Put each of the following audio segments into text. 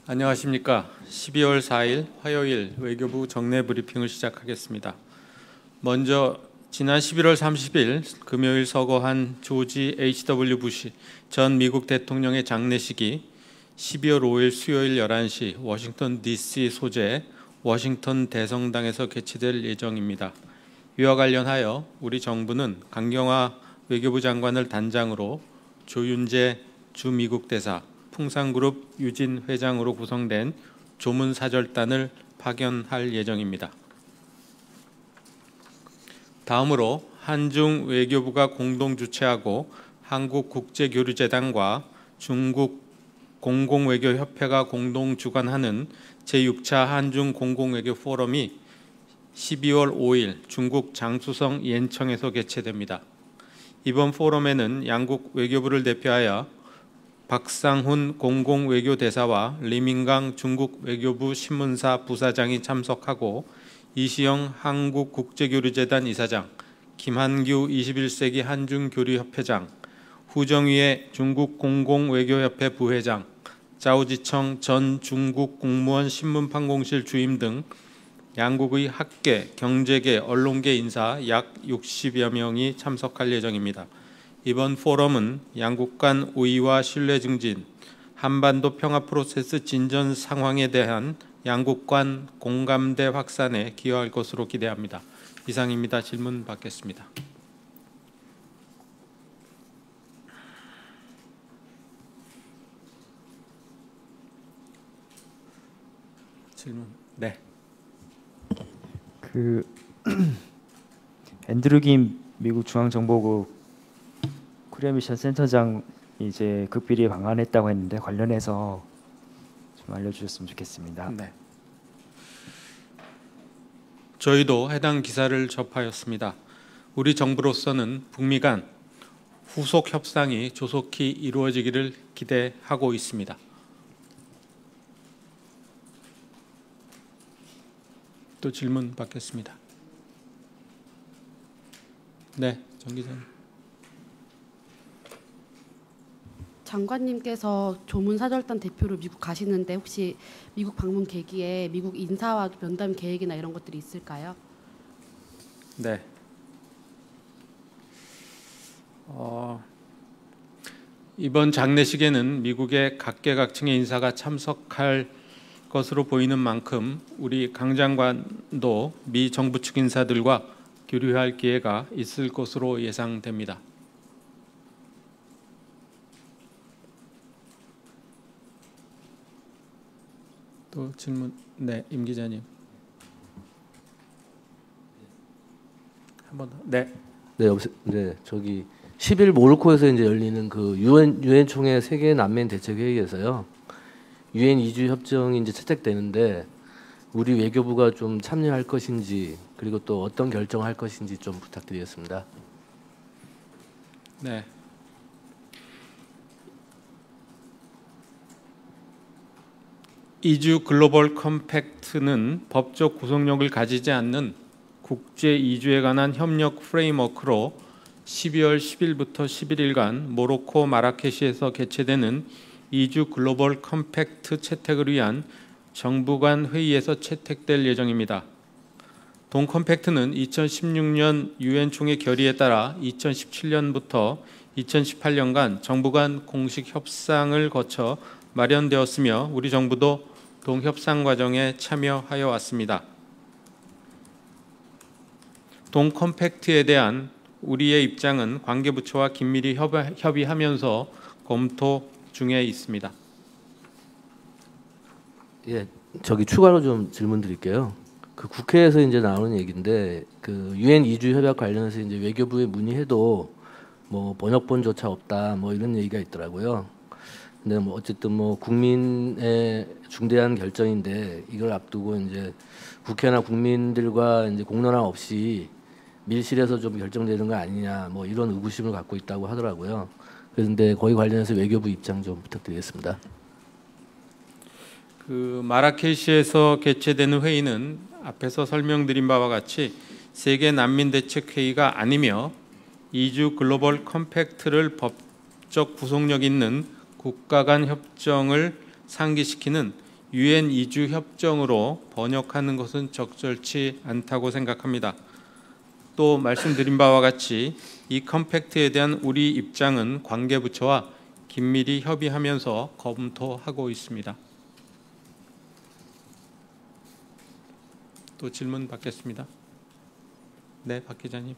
안녕하십니까. 12월 4일 화요일 외교부 정례 브리핑을 시작하겠습니다. 먼저 지난 11월 30일 금요일 서거한 조지 H.W. 부시 전 미국 대통령의 장례식이 12월 5일 수요일 11시 워싱턴 DC 소재 워싱턴 대성당에서 개최될 예정입니다. 이와 관련하여 우리 정부는 강경화 외교부 장관을 단장으로 조윤재 주 미국 대사, 풍산그룹 유진 회장으로 구성된 조문사절단을 파견할 예정입니다. 다음으로 한중 외교부가 공동 주최하고 한국국제교류재단과 중국 공공외교협회가 공동 주관하는 제6차 한중 공공외교 포럼이 12월 5일 중국 장쑤성 옌청에서 개최됩니다. 이번 포럼에는 양국 외교부를 대표하여 박상훈 공공외교대사와 리민강 중국 외교부 신문사 부사장이 참석하고 이시영 한국국제교류재단 이사장, 김한규 21세기 한중교류협회장, 후정위의 중국 공공외교협회 부회장, 짜오지청 전 중국 공무원 신문판공실 주임 등 양국의 학계, 경제계, 언론계 인사 약 60여 명이 참석할 예정입니다. 이번 포럼은 양국 간 우위와 신뢰 증진, 한반도 평화 프로세스 진전 상황에 대한 양국 간 공감대 확산에 기여할 것으로 기대합니다. 이상입니다. 질문 받겠습니다. 질문. 네. 앤드류 김 미국 중앙정보국 코리아 미션 센터장 이제 극비리에 방한했다고 했는데 관련해서 좀 알려주셨으면 좋겠습니다. 네. 저희도 해당 기사를 접하였습니다. 우리 정부로서는 북미 간 후속 협상이 조속히 이루어지기를 기대하고 있습니다. 또 질문 받겠습니다. 네, 정 기자님. 장관님께서 조문사절단 대표로 미국 가시는데 혹시 미국 방문 계기에 미국 인사와 면담 계획이나 이런 것들이 있을까요? 네. 이번 장례식에는 미국의 각계각층의 인사가 참석할 것으로 보이는 만큼 우리 강 장관도 미 정부 측 인사들과 교류할 기회가 있을 것으로 예상됩니다. 또 질문. 네, 임 기자님. 한 번 더. 네. 네, 저기 10일 모로코에서 이제 열리는 그 유엔 총회 세계 난민 대책 회의에서요. 유엔 이주 협정이 이제 채택되는데 우리 외교부가 좀 참여할 것인지 그리고 또 어떤 결정할 것인지 좀 부탁드리겠습니다. 네. 이주 글로벌 컴팩트는 법적 구속력을 가지지 않는 국제 이주에 관한 협력 프레임워크로 12월 10일부터 11일간 모로코 마라케시에서 개최되는 이주 글로벌 컴팩트 채택을 위한 정부 간 회의에서 채택될 예정입니다. 동 컴팩트는 2016년 유엔 총회 결의에 따라 2017년부터 2018년간 정부 간 공식 협상을 거쳐 마련되었으며 우리 정부도 동협상 과정에 참여하여 왔습니다. 동 컴팩트에 대한 우리의 입장은 관계부처와 긴밀히 협의하면서 검토 중에 있습니다. 예, 저기 추가로 좀 질문 드릴게요. 그 국회에서 이제 나오는 얘기인데 그 유엔 이주 협약 관련해서 이제 외교부에 문의해도 뭐 번역본조차 없다 뭐 이런 얘기가 있더라고요. 근데 뭐 어쨌든 뭐 국민의 중대한 결정인데 이걸 앞두고 이제 국회나 국민들과 이제 공론화 없이 밀실에서 좀 결정되는 거 아니냐 뭐 이런 의구심을 갖고 있다고 하더라고요. 그런데 거기 관련해서 외교부 입장 좀 부탁드리겠습니다. 그 마라케시에서 개최되는 회의는 앞에서 설명드린 바와 같이 세계 난민 대책 회의가 아니며 이주 글로벌 컴팩트를 법적 구속력 있는 국가 간 협정을 상기시키는 유엔 이주 협정으로 번역하는 것은 적절치 않다고 생각합니다. 또 말씀드린 바와 같이 이 컴팩트에 대한 우리 입장은 관계부처와 긴밀히 협의하면서 검토하고 있습니다. 또 질문 받겠습니다. 네, 박 기자님.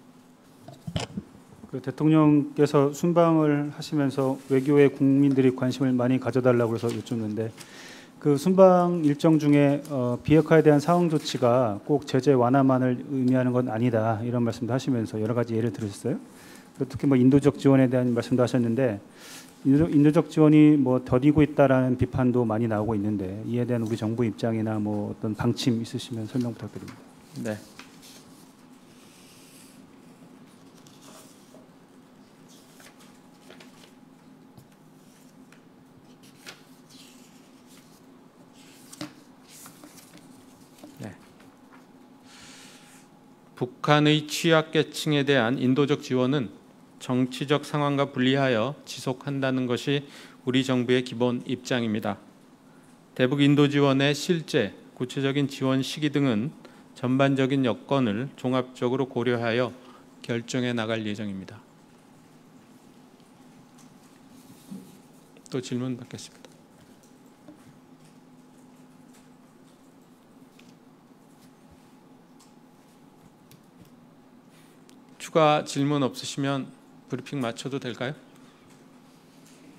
그 대통령께서 순방을 하시면서 외교에 국민들이 관심을 많이 가져달라고 해서 여쭙는데 그 순방 일정 중에 비핵화에 대한 상응 조치가 꼭 제재 완화만을 의미하는 건 아니다 이런 말씀도 하시면서 여러 가지 예를 들으셨어요. 특히 뭐 인도적 지원에 대한 말씀도 하셨는데 인도적 지원이 뭐 더디고 있다라는 비판도 많이 나오고 있는데 이에 대한 우리 정부 입장이나 뭐 어떤 방침 있으시면 설명 부탁드립니다. 네. 북한의 취약계층에 대한 인도적 지원은 정치적 상황과 분리하여 지속한다는 것이 우리 정부의 기본 입장입니다. 대북 인도 지원의 실제, 구체적인 지원 시기 등은 전반적인 여건을 종합적으로 고려하여 결정해 나갈 예정입니다. 또 질문 받겠습니다. 추가 질문 없으시면 브리핑 마쳐도 될까요?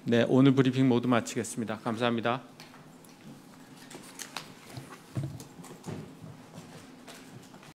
네, 오늘 브리핑 모두 마치겠습니다. 감사합니다.